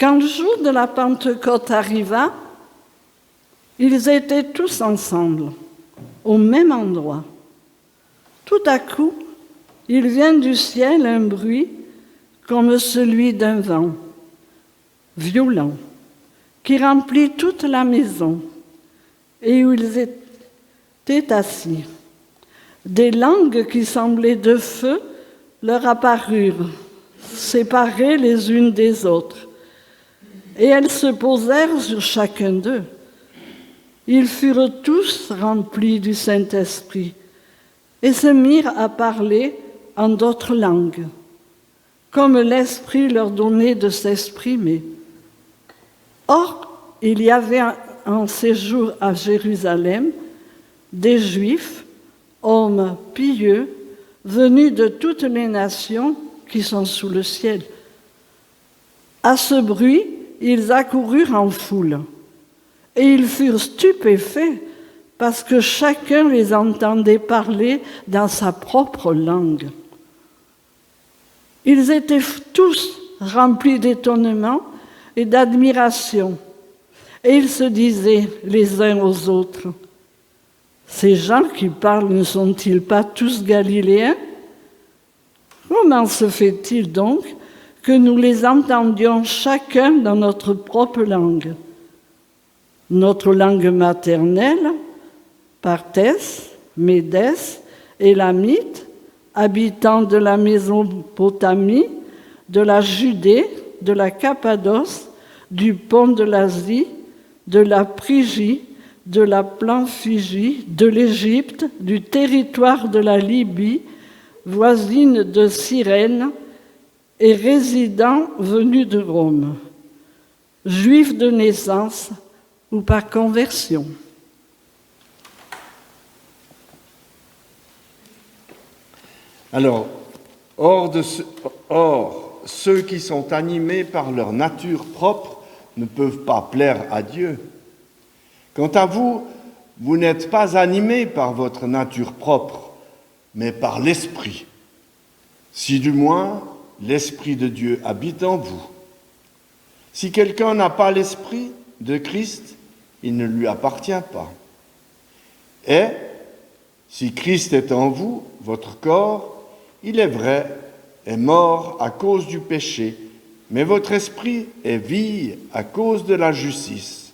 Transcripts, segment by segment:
Quand le jour de la Pentecôte arriva, ils étaient tous ensemble, au même endroit. Tout à coup, il vient du ciel un bruit comme celui d'un vent violent qui remplit toute la maison et où ils étaient assis. Des langues qui semblaient de feu leur apparurent, séparées les unes des autres, et elles se posèrent sur chacun d'eux. Ils furent tous remplis du Saint-Esprit et se mirent à parler en d'autres langues, comme l'Esprit leur donnait de s'exprimer. Or, il y avait en séjour à Jérusalem des Juifs, hommes pieux, venus de toutes les nations qui sont sous le ciel. À ce bruit, ils accoururent en foule, et ils furent stupéfaits parce que chacun les entendait parler dans sa propre langue. Ils étaient tous remplis d'étonnement et d'admiration, et ils se disaient les uns aux autres: ces gens qui parlent ne sont-ils pas tous galiléens? Comment se fait-il donc que nous les entendions chacun dans notre propre langue? Notre langue maternelle, Partès, Médès, Élamite, habitants de la Mésopotamie, de la Judée, de la Cappadoce, du pont de l'Asie, de la Phrygie, de la Pamphylie, de l'Égypte, du territoire de la Libye, voisine de Cyrène, et résidents venus de Rome, juifs de naissance ou par conversion. Alors, ceux qui sont animés par leur nature propre ne peuvent pas plaire à Dieu. Quant à vous, vous n'êtes pas animés par votre nature propre, mais par l'Esprit. Si du moins l'Esprit de Dieu habite en vous. Si quelqu'un n'a pas l'Esprit de Christ, il ne lui appartient pas. Et si Christ est en vous, votre corps, il est vrai, est mort à cause du péché, mais votre esprit est vie à cause de la justice.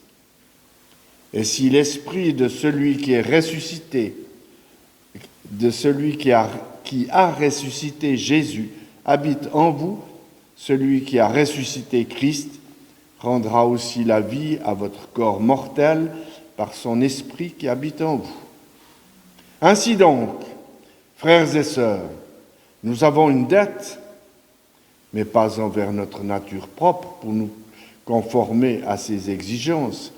Et si l'esprit de celui qui est ressuscité, de celui qui a ressuscité Jésus, habite en vous, celui qui a ressuscité Christ rendra aussi la vie à votre corps mortel par son esprit qui habite en vous. Ainsi donc, frères et sœurs, nous avons une dette, mais pas envers notre nature propre pour nous conformer à ses exigences.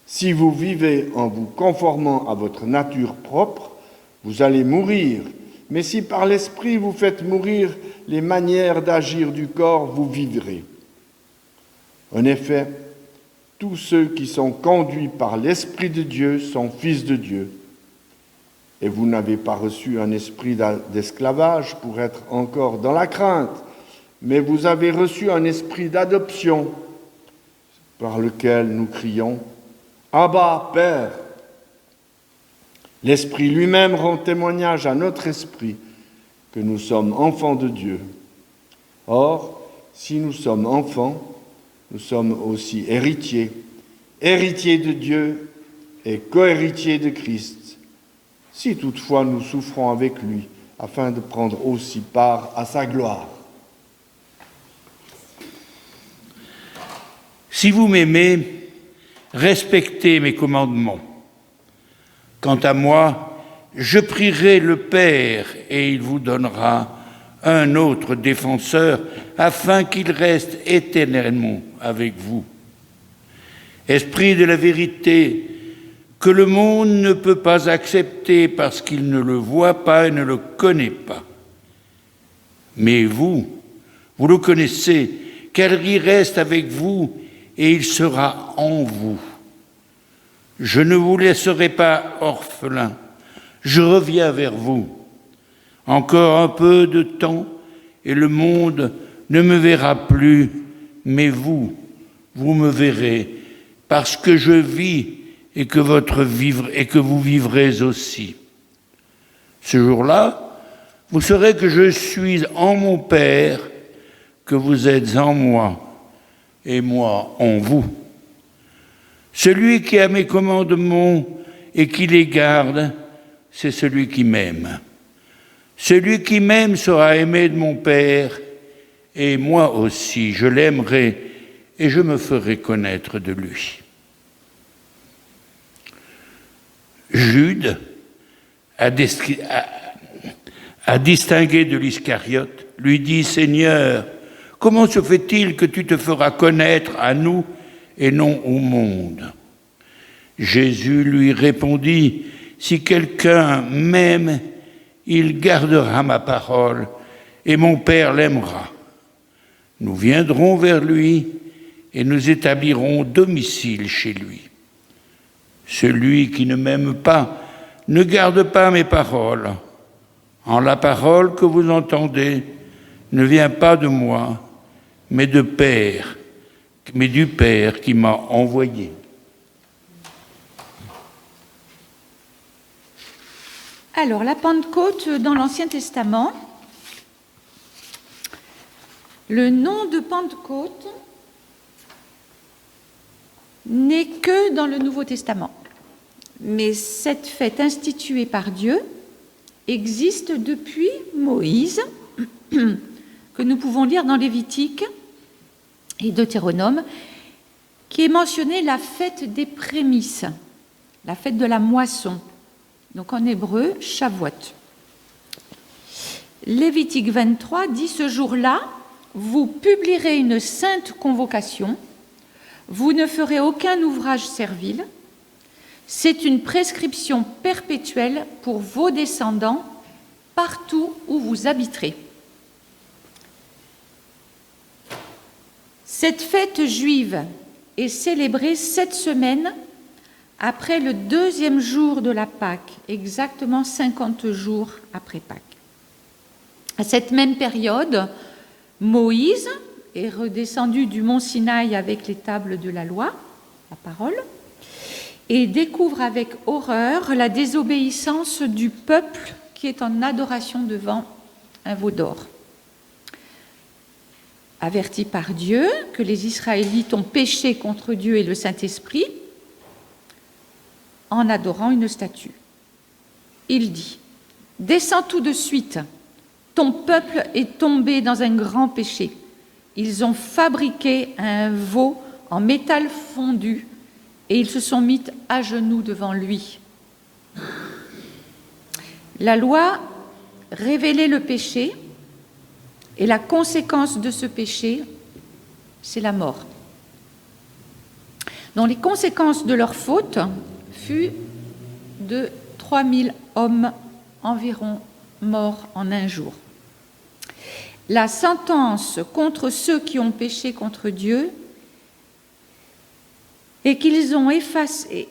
Si vous vivez en vous conformant à votre nature propre, vous allez mourir. Mais si par l'Esprit vous faites mourir les manières d'agir du corps, vous vivrez. En effet, tous ceux qui sont conduits par l'Esprit de Dieu sont fils de Dieu. Et vous n'avez pas reçu un esprit d'esclavage pour être encore dans la crainte, mais vous avez reçu un esprit d'adoption par lequel nous crions « Abba, Père !» L'Esprit lui-même rend témoignage à notre esprit que nous sommes enfants de Dieu. Or, si nous sommes enfants, nous sommes aussi héritiers, héritiers de Dieu et co-héritiers de Christ, si toutefois nous souffrons avec lui, afin de prendre aussi part à sa gloire. Si vous m'aimez, respectez mes commandements. Quant à moi, je prierai le Père et il vous donnera un autre défenseur afin qu'il reste éternellement avec vous. Esprit de la vérité, que le monde ne peut pas accepter parce qu'il ne le voit pas et ne le connaît pas. Mais vous le connaissez, car il reste avec vous et il sera en vous. Je ne vous laisserai pas orphelins, je reviens vers vous. Encore un peu de temps et le monde ne me verra plus, mais vous, vous me verrez, parce que je vis et que vous vivrez aussi. Ce jour-là, vous saurez que je suis en mon Père, que vous êtes en moi, et moi en vous. Celui qui a mes commandements et qui les garde, c'est celui qui m'aime. Celui qui m'aime sera aimé de mon Père, et moi aussi, je l'aimerai et je me ferai connaître de lui. Jude a distingué de l'Iscariote, lui dit « Seigneur, comment se fait-il que tu te feras connaître à nous et non au monde ?» Jésus lui répondit « Si quelqu'un m'aime, il gardera ma parole et mon Père l'aimera. Nous viendrons vers lui et nous établirons domicile chez lui. Celui qui ne m'aime pas ne garde pas mes paroles. En la parole que vous entendez ne vient pas de moi, mais du Père qui m'a envoyé. » Alors, la Pentecôte dans l'Ancien Testament, le nom de Pentecôte n'est que dans le Nouveau Testament. Mais cette fête instituée par Dieu existe depuis Moïse, que nous pouvons lire dans Lévitique et Deutéronome, qui est mentionnée la fête des prémices, la fête de la moisson. Donc en hébreu, Shavuot. Lévitique 23 dit « Ce jour-là, vous publierez une sainte convocation, vous ne ferez aucun ouvrage servile, c'est une prescription perpétuelle pour vos descendants partout où vous habiterez. » Cette fête juive est célébrée 7 semaines après le 2e jour de la Pâque, exactement 50 jours après Pâques. À cette même période, Moïse est redescendu du mont Sinaï avec les tables de la loi, la parole, et découvre avec horreur la désobéissance du peuple qui est en adoration devant un veau d'or. Averti par Dieu que les Israélites ont péché contre Dieu et le Saint-Esprit, en adorant une statue. Il dit « Descends tout de suite, ton peuple est tombé dans un grand péché. Ils ont fabriqué un veau en métal fondu et ils se sont mis à genoux devant lui. » La loi révélait le péché et la conséquence de ce péché, c'est la mort. Donc les conséquences de leur faute fut de 3000 hommes environ morts en un jour. La sentence contre ceux qui ont péché contre Dieu est qu'ils sont effacés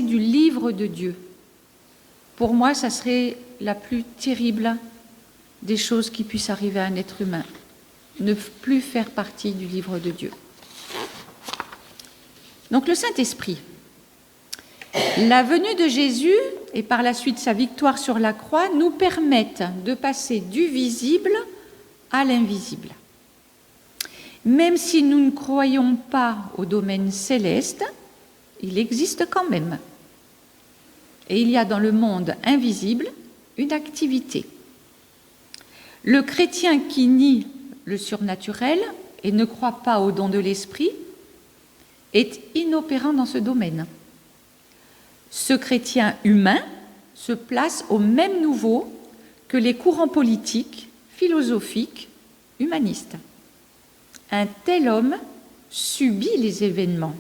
du livre de Dieu. Pour moi, ça serait la plus terrible des choses qui puissent arriver à un être humain, ne plus faire partie du livre de Dieu. Donc le Saint-Esprit, la venue de Jésus et par la suite sa victoire sur la croix nous permettent de passer du visible à l'invisible. Même si nous ne croyons pas au domaine céleste, il existe quand même. Et il y a dans le monde invisible une activité. Le chrétien qui nie le surnaturel et ne croit pas au don de l'esprit est inopérant dans ce domaine. Ce chrétien humain se place au même niveau que les courants politiques, philosophiques, humanistes. Un tel homme subit les événements.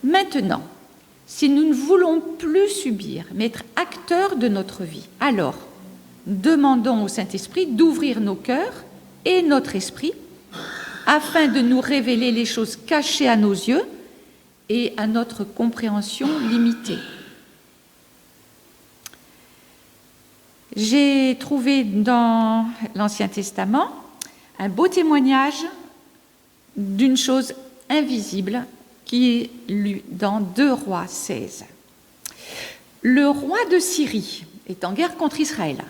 Maintenant, si nous ne voulons plus subir, mais être acteurs de notre vie, alors demandons au Saint-Esprit d'ouvrir nos cœurs et notre esprit afin de nous révéler les choses cachées à nos yeux et à notre compréhension limitée. J'ai trouvé dans l'Ancien Testament un beau témoignage d'une chose invisible qui est lu dans 2 Rois 16. Le roi de Syrie est en guerre contre Israël.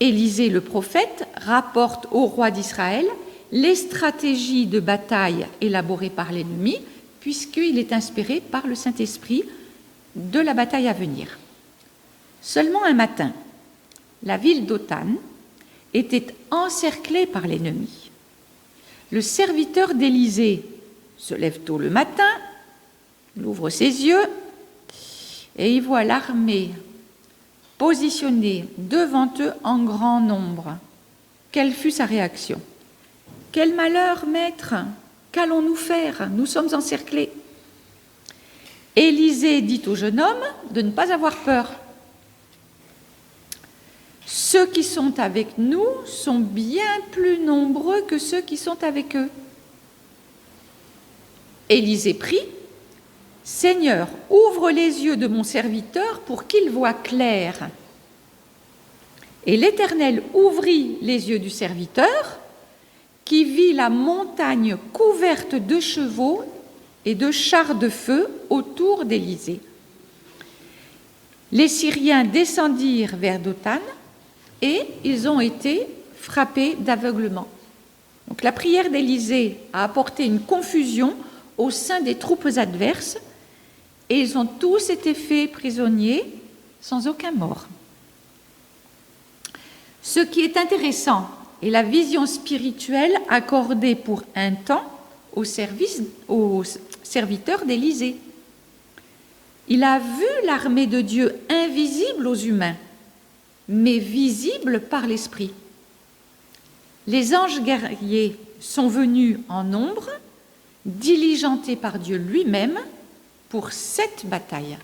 Élisée le prophète rapporte au roi d'Israël les stratégies de bataille élaborées par l'ennemi, puisqu'il est inspiré par le Saint-Esprit de la bataille à venir. Seulement un matin, la ville d'Othan était encerclée par l'ennemi. Le serviteur d'Élisée se lève tôt le matin, il ouvre ses yeux et il voit l'armée positionnée devant eux en grand nombre. Quelle fut sa réaction ? « Quel malheur, maître ! Qu'allons-nous faire ? Nous sommes encerclés. » Élisée dit au jeune homme de ne pas avoir peur. Ceux qui sont avec nous sont bien plus nombreux que ceux qui sont avec eux. Élisée prie, « Seigneur, ouvre les yeux de mon serviteur pour qu'il voie clair. » Et l'Éternel ouvrit les yeux du serviteur, qui vit la montagne couverte de chevaux et de chars de feu autour d'Élisée. Les Syriens descendirent vers Dothan et ils ont été frappés d'aveuglement. Donc la prière d'Élisée a apporté une confusion au sein des troupes adverses et ils ont tous été faits prisonniers sans aucun mort. Ce qui est intéressant est la vision spirituelle accordée pour un temps au serviteur d'Élisée. Il a vu l'armée de Dieu invisible aux humains, mais visible par l'Esprit. Les anges guerriers sont venus en nombre, diligentés par Dieu lui-même pour cette bataille.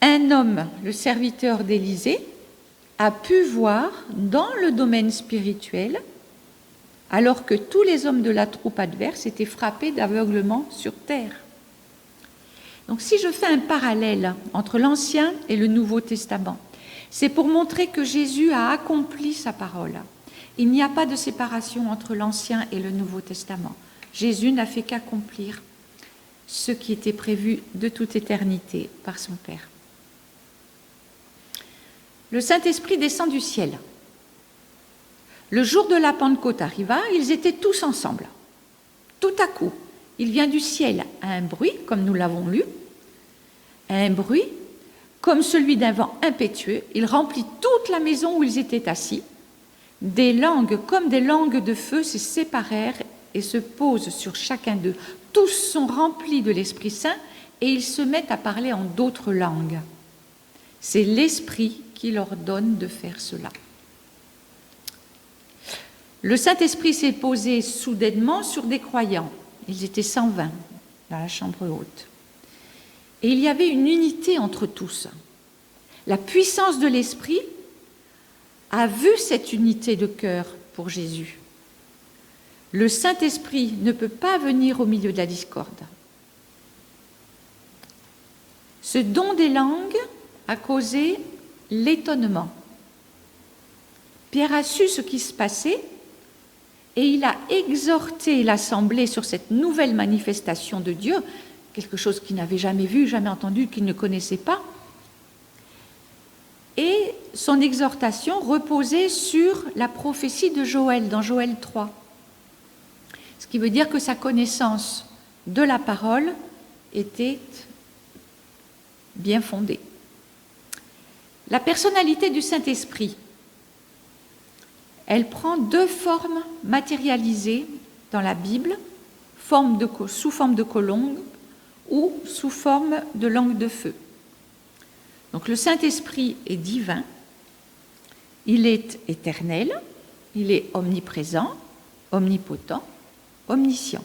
Un homme, le serviteur d'Élisée, a pu voir dans le domaine spirituel, alors que tous les hommes de la troupe adverse étaient frappés d'aveuglement sur terre. Donc si je fais un parallèle entre l'Ancien et le Nouveau Testament, c'est pour montrer que Jésus a accompli sa parole. Il n'y a pas de séparation entre l'Ancien et le Nouveau Testament. Jésus n'a fait qu'accomplir ce qui était prévu de toute éternité par son Père. Le Saint-Esprit descend du ciel. Le jour de la Pentecôte arriva, ils étaient tous ensemble. Tout à coup, il vient du ciel à un bruit, comme nous l'avons lu, un bruit comme celui d'un vent impétueux. Il remplit toute la maison où ils étaient assis. Des langues comme des langues de feu se séparèrent et se posent sur chacun d'eux. Tous sont remplis de l'Esprit Saint et ils se mettent à parler en d'autres langues. C'est l'Esprit qui leur donne de faire cela. Le Saint-Esprit s'est posé soudainement sur des croyants. Ils étaient 120 dans la chambre haute. Et il y avait une unité entre tous. La puissance de l'Esprit a vu cette unité de cœur pour Jésus. Le Saint-Esprit ne peut pas venir au milieu de la discorde. Ce don des langues a causé l'étonnement. Pierre a su ce qui se passait et il a exhorté l'assemblée sur cette nouvelle manifestation de Dieu, quelque chose qu'il n'avait jamais vu, jamais entendu, qu'il ne connaissait pas. Et son exhortation reposait sur la prophétie de Joël, dans Joël 3. Ce qui veut dire que sa connaissance de la parole était bien fondée. La personnalité du Saint-Esprit, elle prend 2 formes matérialisées dans la Bible, sous forme de colombe ou sous forme de langue de feu. Donc le Saint-Esprit est divin, il est éternel, il est omniprésent, omnipotent, omniscient.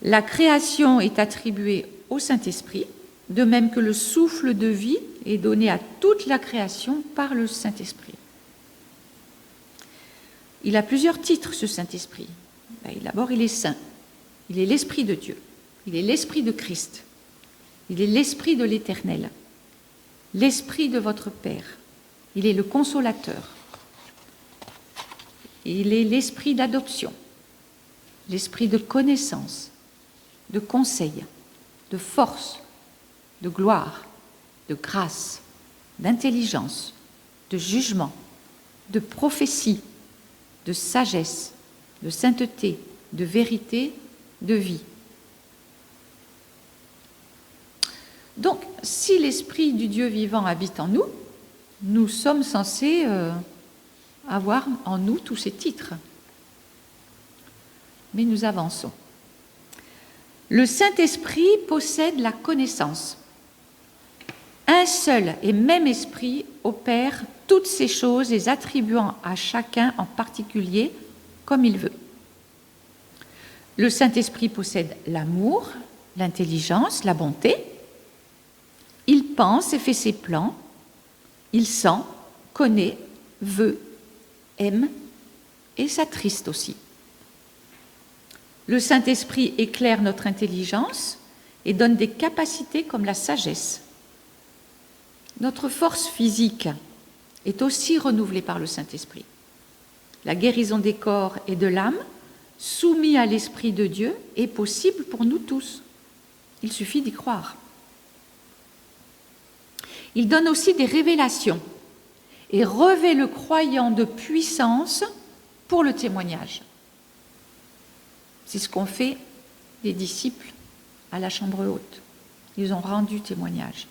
La création est attribuée au Saint-Esprit, de même que le souffle de vie est donné à toute la création par le Saint-Esprit. Il a plusieurs titres, ce Saint-Esprit. D'abord, il est saint. Il est l'Esprit de Dieu. Il est l'Esprit de Christ. Il est l'Esprit de l'Éternel. l'Esprit de votre Père. Il est le consolateur. Il est l'Esprit d'adoption, l'Esprit de connaissance, de conseil, de force, de gloire, de grâce, d'intelligence, de jugement, de prophétie, de sagesse, de sainteté, de vérité, de vie. Donc, si l'Esprit du Dieu vivant habite en nous, nous sommes censés avoir en nous tous ces titres. Mais nous avançons. Le Saint-Esprit possède la connaissance. Un seul et même esprit opère toutes ces choses, les attribuant à chacun en particulier comme il veut. Le Saint-Esprit possède l'amour, l'intelligence, la bonté. Il pense et fait ses plans. Il sent, connaît, veut, aime et s'attriste aussi. Le Saint-Esprit éclaire notre intelligence et donne des capacités comme la sagesse. Notre force physique est aussi renouvelée par le Saint-Esprit. La guérison des corps et de l'âme, soumis à l'Esprit de Dieu, est possible pour nous tous. Il suffit d'y croire. Il donne aussi des révélations et revêt le croyant de puissance pour le témoignage. C'est ce qu'ont fait les disciples à la chambre haute. Ils ont rendu témoignage.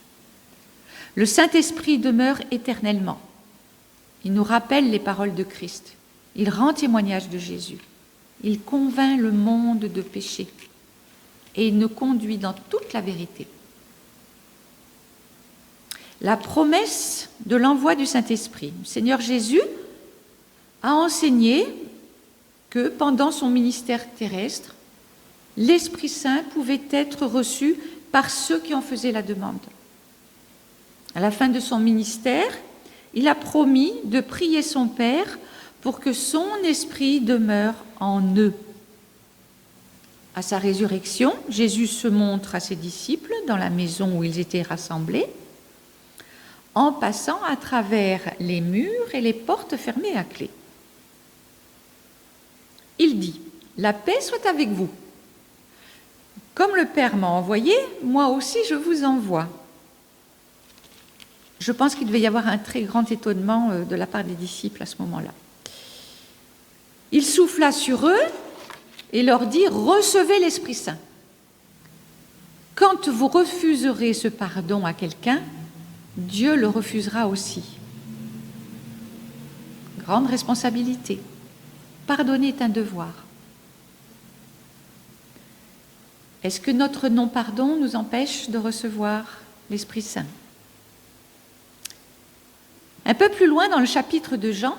Le Saint-Esprit demeure éternellement. Il nous rappelle les paroles de Christ. Il rend témoignage de Jésus. Il convainc le monde de péché. Et il nous conduit dans toute la vérité. La promesse de l'envoi du Saint-Esprit. Le Seigneur Jésus a enseigné que pendant son ministère terrestre, l'Esprit Saint pouvait être reçu par ceux qui en faisaient la demande. À la fin de son ministère, il a promis de prier son Père pour que son esprit demeure en eux. À sa résurrection, Jésus se montre à ses disciples dans la maison où ils étaient rassemblés, en passant à travers les murs et les portes fermées à clé. Il dit : « La paix soit avec vous. Comme le Père m'a envoyé, moi aussi je vous envoie. » Je pense qu'il devait y avoir un très grand étonnement de la part des disciples à ce moment-là. Il souffla sur eux et leur dit : « Recevez l'Esprit Saint. Quand vous refuserez ce pardon à quelqu'un, Dieu le refusera aussi. » Grande responsabilité. Pardonner est un devoir. Est-ce que notre non-pardon nous empêche de recevoir l'Esprit Saint ? Un peu plus loin dans le chapitre de Jean,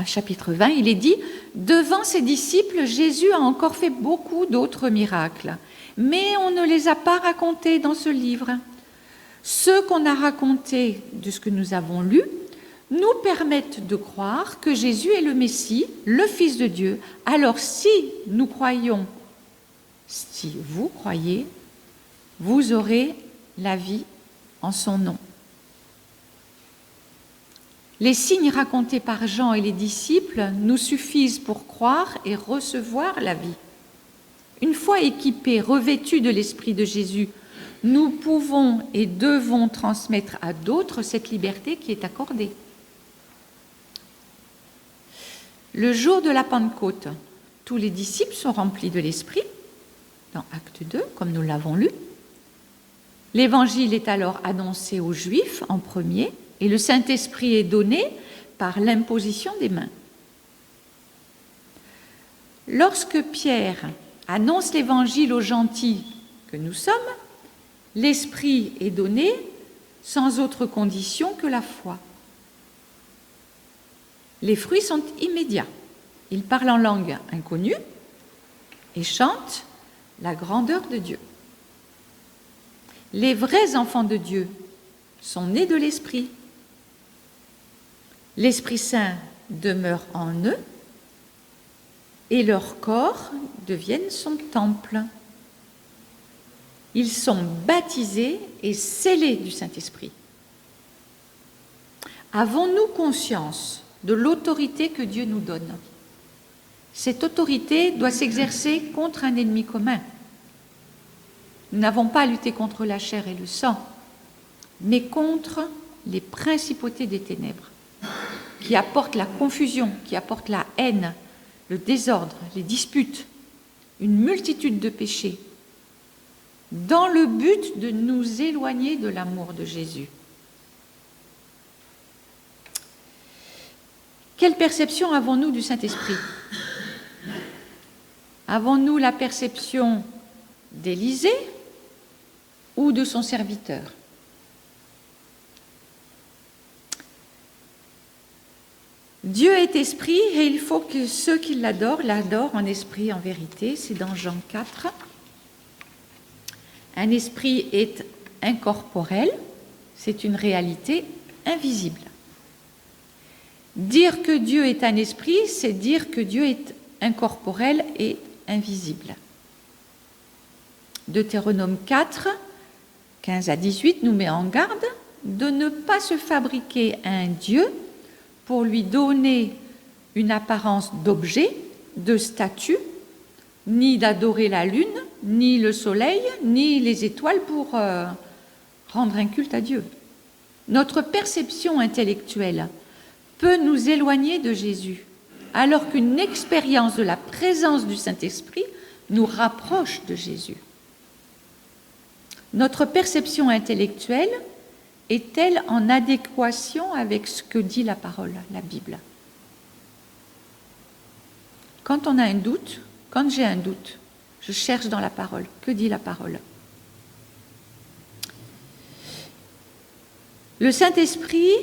chapitre 20, il est dit : « Devant ses disciples, Jésus a encore fait beaucoup d'autres miracles, mais on ne les a pas racontés dans ce livre. Ceux qu'on a racontés de ce que nous avons lu nous permettent de croire que Jésus est le Messie, le Fils de Dieu. Alors si nous croyons, si vous croyez, vous aurez la vie en son nom. » Les signes racontés par Jean et les disciples nous suffisent pour croire et recevoir la vie. Une fois équipés, revêtus de l'Esprit de Jésus, nous pouvons et devons transmettre à d'autres cette liberté qui est accordée. Le jour de la Pentecôte, tous les disciples sont remplis de l'Esprit, dans Acte 2, comme nous l'avons lu. L'Évangile est alors annoncé aux Juifs en premier, et le Saint-Esprit est donné par l'imposition des mains. Lorsque Pierre annonce l'Évangile aux gentils que nous sommes, l'Esprit est donné sans autre condition que la foi. Les fruits sont immédiats. Ils parlent en langue inconnue et chantent la grandeur de Dieu. Les vrais enfants de Dieu sont nés de l'Esprit. L'Esprit Saint demeure en eux et leurs corps deviennent son temple. Ils sont baptisés et scellés du Saint-Esprit. Avons-nous conscience de l'autorité que Dieu nous donne? Cette autorité doit s'exercer contre un ennemi commun. Nous n'avons pas à lutter contre la chair et le sang, mais contre les principautés des ténèbres, qui apportent la confusion, qui apportent la haine, le désordre, les disputes, une multitude de péchés, dans le but de nous éloigner de l'amour de Jésus. Quelle perception avons-nous du Saint-Esprit? Avons-nous la perception d'Élisée ou de son serviteur? Dieu est esprit et il faut que ceux qui l'adorent en esprit et en vérité. C'est dans Jean 4. Un esprit est incorporel, c'est une réalité invisible. Dire que Dieu est un esprit, c'est dire que Dieu est incorporel et invisible. Deutéronome 4, 15 à 18 nous met en garde de ne pas se fabriquer un Dieu pour lui donner une apparence d'objet, de statue, ni d'adorer la lune, ni le soleil, ni les étoiles pour rendre un culte à Dieu. Notre perception intellectuelle peut nous éloigner de Jésus, alors qu'une expérience de la présence du Saint-Esprit nous rapproche de Jésus. Notre perception intellectuelle est-elle en adéquation avec ce que dit la parole, la Bible? Quand on a un doute, quand j'ai un doute, je cherche dans la parole. Que dit la parole? Le Saint-Esprit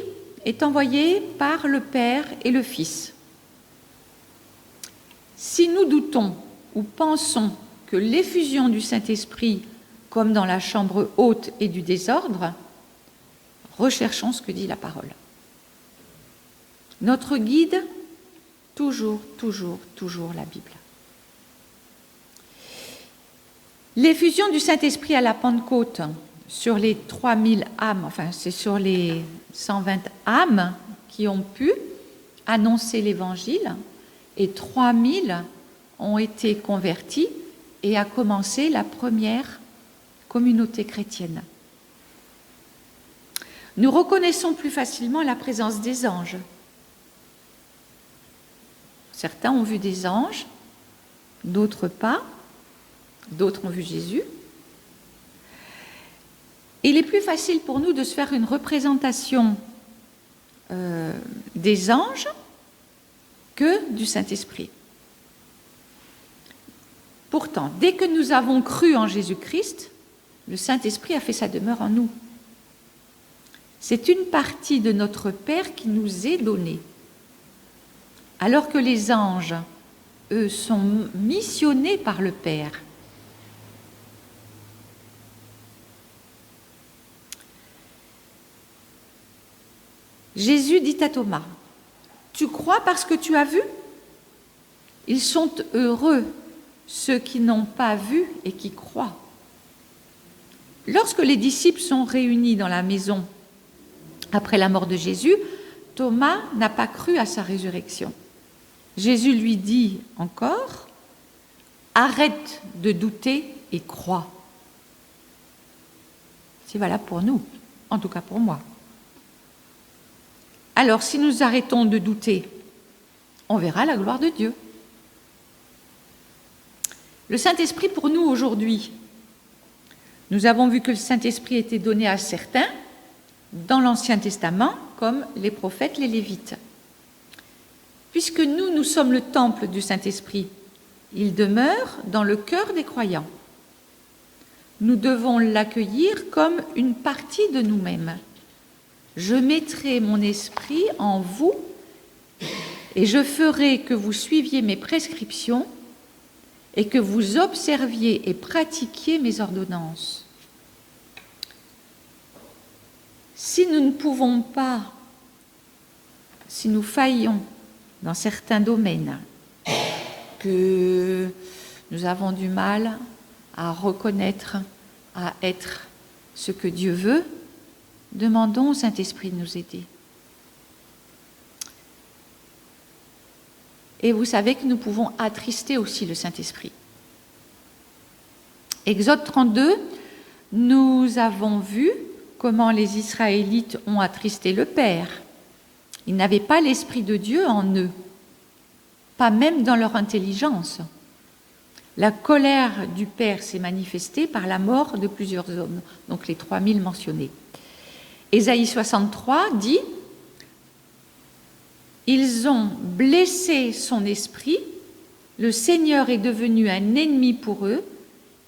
est envoyé par le Père et le Fils. Si nous doutons ou pensons que l'effusion du Saint-Esprit, comme dans la chambre haute, est du désordre, recherchons ce que dit la parole. Notre guide, toujours la Bible. L'effusion du Saint-Esprit à la Pentecôte sur les 3000 âmes, enfin c'est sur les 120 âmes qui ont pu annoncer l'Évangile, et 3000 ont été convertis et a commencé la première communauté chrétienne. Nous reconnaissons plus facilement la présence des anges. Certains ont vu des anges, d'autres pas, d'autres ont vu Jésus. Il est plus facile pour nous de se faire une représentation des anges que du Saint-Esprit. Pourtant, dès que nous avons cru en Jésus-Christ, le Saint-Esprit a fait sa demeure en nous. C'est une partie de notre Père qui nous est donnée. Alors que les anges, eux, sont missionnés par le Père. Jésus dit à Thomas, « Tu crois parce que tu as vu? Ils sont heureux, ceux qui n'ont pas vu et qui croient. » Lorsque les disciples sont réunis dans la maison après la mort de Jésus, Thomas n'a pas cru à sa résurrection. Jésus lui dit encore, « Arrête de douter et crois. » C'est valable pour nous, en tout cas pour moi. Alors, si nous arrêtons de douter, on verra la gloire de Dieu. Le Saint-Esprit pour nous aujourd'hui, nous avons vu que le Saint-Esprit était donné à certains dans l'Ancien Testament, comme les prophètes, les Lévites. Puisque nous sommes le temple du Saint-Esprit, il demeure dans le cœur des croyants. Nous devons l'accueillir comme une partie de nous-mêmes. Je mettrai mon esprit en vous et je ferai que vous suiviez mes prescriptions et que vous observiez et pratiquiez mes ordonnances. Si nous ne pouvons pas, si nous faillons dans certains domaines, que nous avons du mal à reconnaître, à être ce que Dieu veut, demandons au Saint-Esprit de nous aider. Et vous savez que nous pouvons attrister aussi le Saint-Esprit. Exode 32, nous avons vu comment les Israélites ont attristé le Père. Ils n'avaient pas l'Esprit de Dieu en eux, pas même dans leur intelligence. La colère du Père s'est manifestée par la mort de plusieurs hommes, donc les 3000 mentionnés. Ésaïe 63 dit « Ils ont blessé son esprit, le Seigneur est devenu un ennemi pour eux,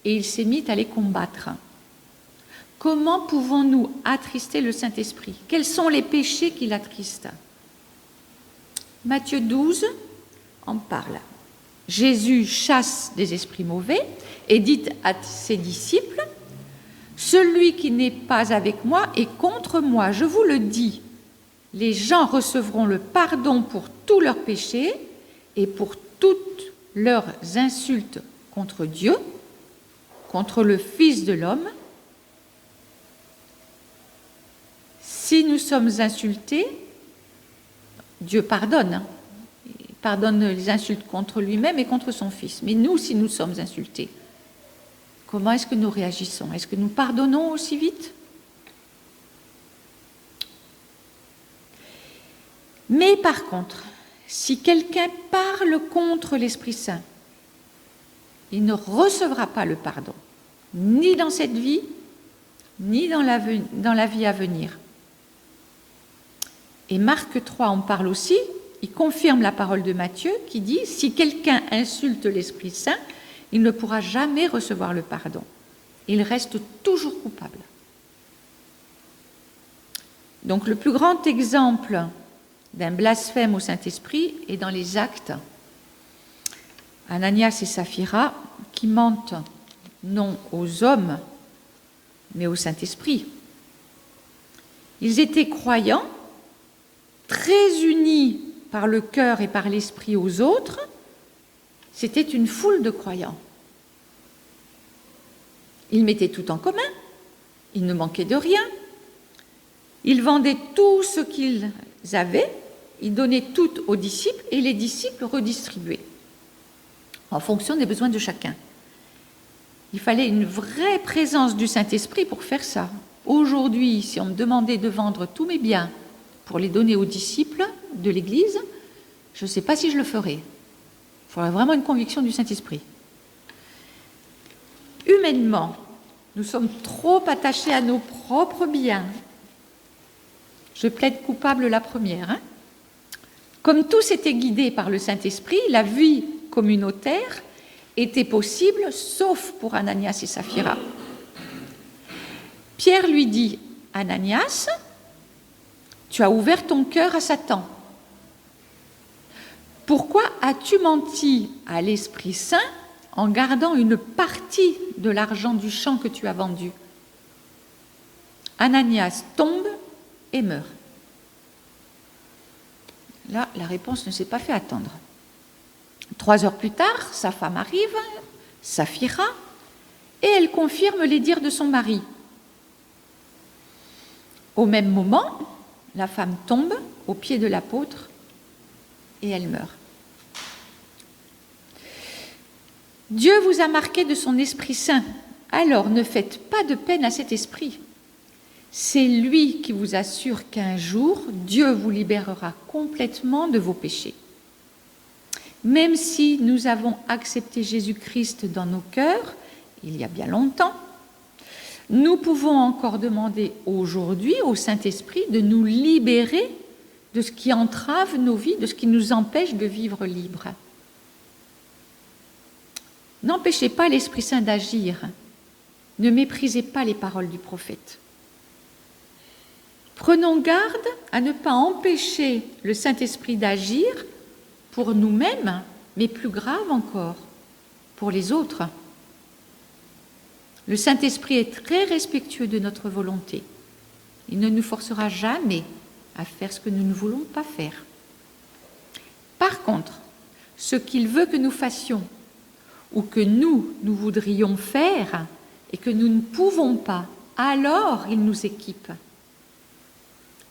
et il s'est mis à les combattre. » Comment pouvons-nous attrister le Saint-Esprit? Quels sont les péchés qui l'attristent? Matthieu 12 en parle. Jésus chasse des esprits mauvais et dit à ses disciples « Celui qui n'est pas avec moi est contre moi, je vous le dis. Les gens recevront le pardon pour tous leurs péchés et pour toutes leurs insultes contre Dieu, contre le Fils de l'homme. Si nous sommes insultés, Dieu pardonne. Il pardonne les insultes contre lui-même et contre son Fils. Mais nous, si nous sommes insultés, comment est-ce que nous réagissons? Est-ce que nous pardonnons aussi vite? Mais par contre, si quelqu'un parle contre l'Esprit Saint, il ne recevra pas le pardon, ni dans cette vie, ni dans la vie à venir. Et Marc 3 en parle aussi, il confirme la parole de Matthieu qui dit « Si quelqu'un insulte l'Esprit Saint, il ne pourra jamais recevoir le pardon. Il reste toujours coupable. » Donc le plus grand exemple d'un blasphème au Saint-Esprit est dans les Actes. Ananias et Saphira qui mentent non aux hommes, mais au Saint-Esprit. Ils étaient croyants, très unis par le cœur et par l'esprit aux autres. C'était une foule de croyants. Ils mettaient tout en commun, ils ne manquaient de rien. Ils vendaient tout ce qu'ils avaient, ils donnaient tout aux disciples et les disciples redistribuaient en fonction des besoins de chacun. Il fallait une vraie présence du Saint-Esprit pour faire ça. Aujourd'hui, si on me demandait de vendre tous mes biens pour les donner aux disciples de l'Église, je ne sais pas si je le ferais. Il faudrait vraiment une conviction du Saint-Esprit. Humainement, nous sommes trop attachés à nos propres biens. Je plaide coupable la première. Comme tous étaient guidés par le Saint-Esprit, la vie communautaire était possible, sauf pour Ananias et Saphira. Pierre lui dit, « Ananias, tu as ouvert ton cœur à Satan. Pourquoi as-tu menti à l'Esprit Saint en gardant une partie de l'argent du champ que tu as vendu ?» Ananias tombe et meurt. Là, la réponse ne s'est pas fait attendre. 3 heures plus tard, sa femme arrive, Saphira, et elle confirme les dires de son mari. Au même moment, la femme tombe aux pieds de l'apôtre et elle meurt. Dieu vous a marqué de son Esprit Saint, alors ne faites pas de peine à cet esprit. C'est lui qui vous assure qu'un jour, Dieu vous libérera complètement de vos péchés. Même si nous avons accepté Jésus-Christ dans nos cœurs, il y a bien longtemps, nous pouvons encore demander aujourd'hui au Saint-Esprit de nous libérer de ce qui entrave nos vies, de ce qui nous empêche de vivre libre. N'empêchez pas l'Esprit Saint d'agir. Ne méprisez pas les paroles du prophète. Prenons garde à ne pas empêcher le Saint-Esprit d'agir pour nous-mêmes, mais plus grave encore, pour les autres. Le Saint-Esprit est très respectueux de notre volonté. Il ne nous forcera jamais à faire ce que nous ne voulons pas faire. Par contre, ce qu'il veut que nous fassions ou que nous voudrions faire, et que nous ne pouvons pas, alors il nous équipe.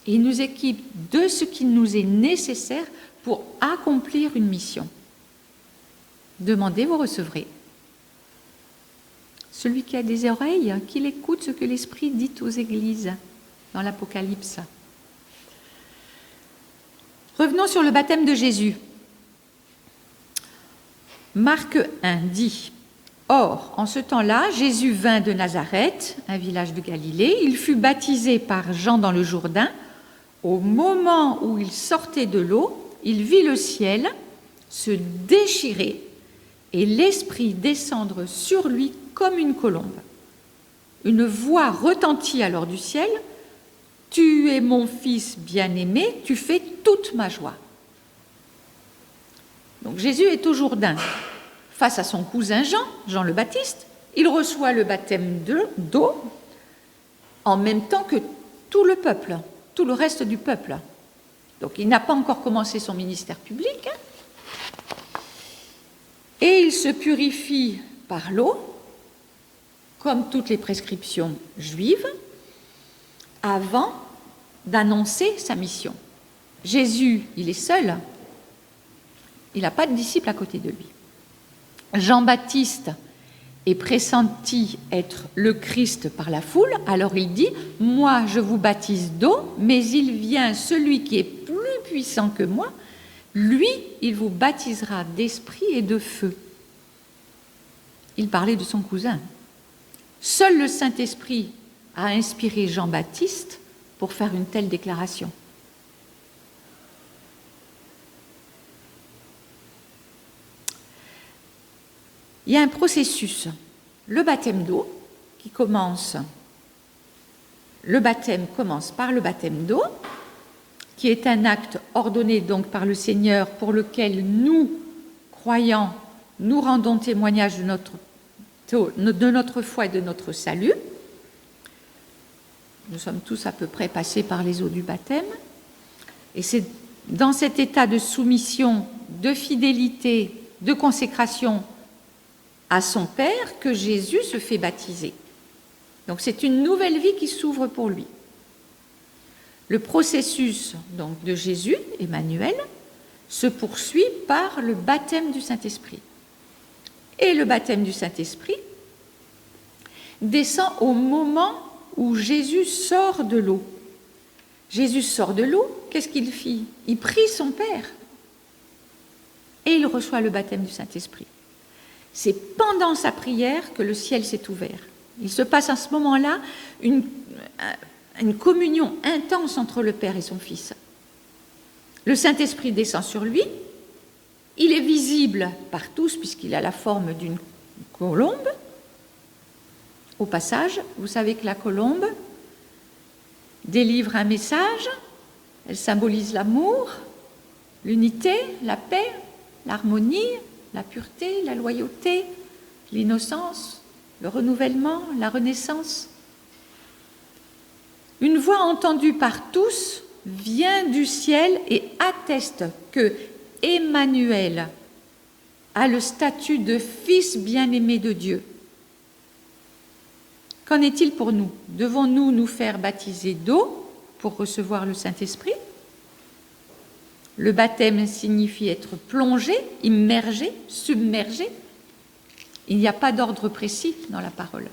Il nous équipe de ce qui nous est nécessaire pour accomplir une mission. Demandez, vous recevrez. Celui qui a des oreilles, qu'il écoute ce que l'Esprit dit aux églises dans l'Apocalypse. Revenons sur le baptême de Jésus. Marc 1 dit « Or, en ce temps-là, Jésus vint de Nazareth, un village de Galilée. Il fut baptisé par Jean dans le Jourdain. Au moment où il sortait de l'eau, il vit le ciel se déchirer et l'Esprit descendre sur lui comme une colombe. Une voix retentit alors du ciel. « Tu es mon Fils bien-aimé, tu fais toute ma joie. » Donc Jésus est au Jourdain face à son cousin Jean le Baptiste. Il reçoit le baptême d'eau en même temps que tout le peuple, tout le reste du peuple. Donc il n'a pas encore commencé son ministère public. Et il se purifie par l'eau, comme toutes les prescriptions juives, avant d'annoncer sa mission. Jésus, il est seul. Il n'a pas de disciples à côté de lui. Jean-Baptiste est pressenti être le Christ par la foule, alors il dit « Moi, je vous baptise d'eau, mais il vient celui qui est plus puissant que moi, lui, il vous baptisera d'esprit et de feu. » Il parlait de son cousin. Seul le Saint-Esprit a inspiré Jean-Baptiste pour faire une telle déclaration. Il y a un processus, le baptême d'eau, qui commence. Le baptême commence par le baptême d'eau, qui est un acte ordonné donc par le Seigneur pour lequel nous, croyants, nous rendons témoignage de notre foi et de notre salut. Nous sommes tous à peu près passés par les eaux du baptême. Et c'est dans cet état de soumission, de fidélité, de consécration à son Père que Jésus se fait baptiser. Donc c'est une nouvelle vie qui s'ouvre pour lui. Le processus donc, de Jésus, Emmanuel, se poursuit par le baptême du Saint-Esprit. Et le baptême du Saint-Esprit descend au moment où Jésus sort de l'eau. Jésus sort de l'eau, qu'est-ce qu'il fit? Il prie son Père et il reçoit le baptême du Saint-Esprit. C'est pendant sa prière que le ciel s'est ouvert. Il se passe à ce moment-là une communion intense entre le Père et son Fils. Le Saint-Esprit descend sur lui, il est visible par tous puisqu'il a la forme d'une colombe. Au passage, vous savez que la colombe délivre un message, elle symbolise l'amour, l'unité, la paix, l'harmonie, la pureté, la loyauté, l'innocence, le renouvellement, la renaissance. Une voix entendue par tous vient du ciel et atteste que Emmanuel a le statut de fils bien-aimé de Dieu. Qu'en est-il pour nous? Devons-nous nous faire baptiser d'eau pour recevoir le Saint-Esprit? Le baptême signifie être plongé, immergé, submergé. Il n'y a pas d'ordre précis dans la parole.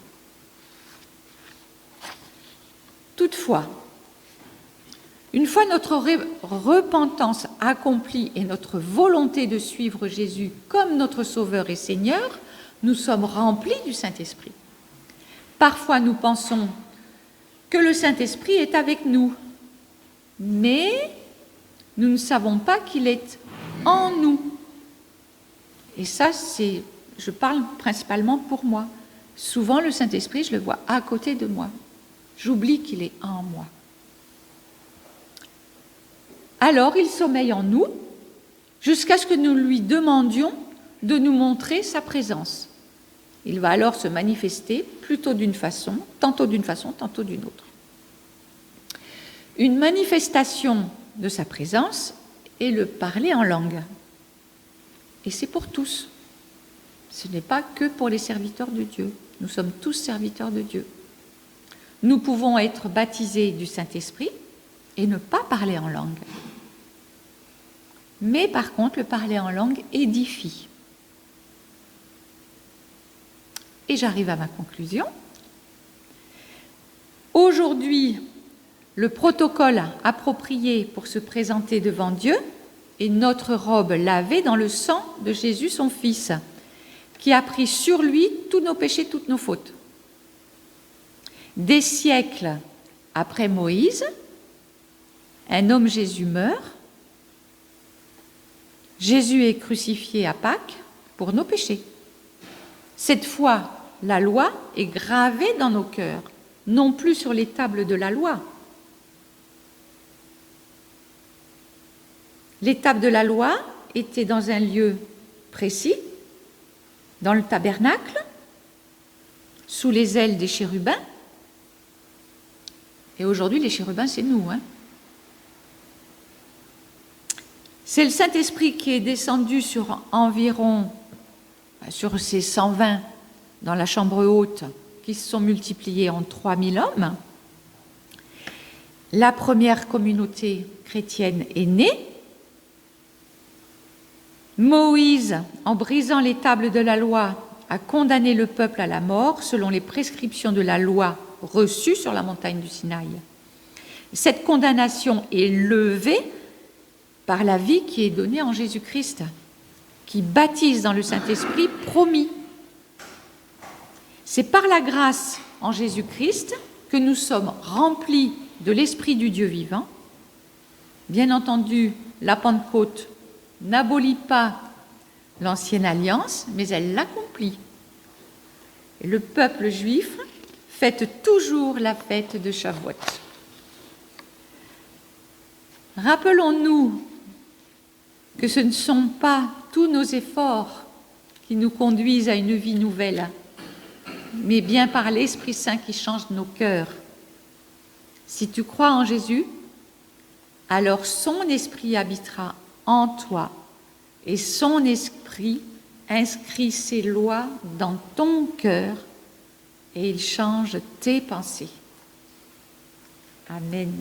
Toutefois, une fois notre repentance accomplie et notre volonté de suivre Jésus comme notre Sauveur et Seigneur, nous sommes remplis du Saint-Esprit. Parfois, nous pensons que le Saint-Esprit est avec nous, mais nous ne savons pas qu'il est en nous. Et ça, je parle principalement pour moi. Souvent, le Saint-Esprit, je le vois à côté de moi. J'oublie qu'il est en moi. Alors, il sommeille en nous jusqu'à ce que nous lui demandions de nous montrer sa présence. Il va alors se manifester plutôt d'une façon, tantôt d'une autre. Une manifestation de sa présence est le parler en langue. Et c'est pour tous. Ce n'est pas que pour les serviteurs de Dieu. Nous sommes tous serviteurs de Dieu. Nous pouvons être baptisés du Saint-Esprit et ne pas parler en langue. Mais par contre, le parler en langue édifie. Et j'arrive à ma conclusion. Aujourd'hui, le protocole approprié pour se présenter devant Dieu est notre robe lavée dans le sang de Jésus, son Fils, qui a pris sur lui tous nos péchés, toutes nos fautes. Des siècles après Moïse, un homme Jésus meurt. Jésus est crucifié à Pâques pour nos péchés. Cette fois, la loi est gravée dans nos cœurs, non plus sur les tables de la loi. Les tables de la loi étaient dans un lieu précis, dans le tabernacle, sous les ailes des chérubins. Et aujourd'hui, les chérubins, c'est nous. C'est le Saint-Esprit qui est descendu sur ces 120 dans la chambre haute, qui se sont multipliés en 3000 hommes. La première communauté chrétienne est née. Moïse, en brisant les tables de la loi, a condamné le peuple à la mort selon les prescriptions de la loi reçue sur la montagne du Sinaï. Cette condamnation est levée par la vie qui est donnée en Jésus-Christ, qui baptise dans le Saint-Esprit promis. C'est par la grâce en Jésus-Christ que nous sommes remplis de l'Esprit du Dieu vivant. Bien entendu, la Pentecôte n'abolit pas l'ancienne alliance, mais elle l'accomplit. Et le peuple juif fête toujours la fête de Shavuot. Rappelons-nous que ce ne sont pas tous nos efforts qui nous conduisent à une vie nouvelle, mais bien par l'Esprit Saint qui change nos cœurs. Si tu crois en Jésus, alors son Esprit habitera en toi et son Esprit inscrit ses lois dans ton cœur et il change tes pensées. Amen.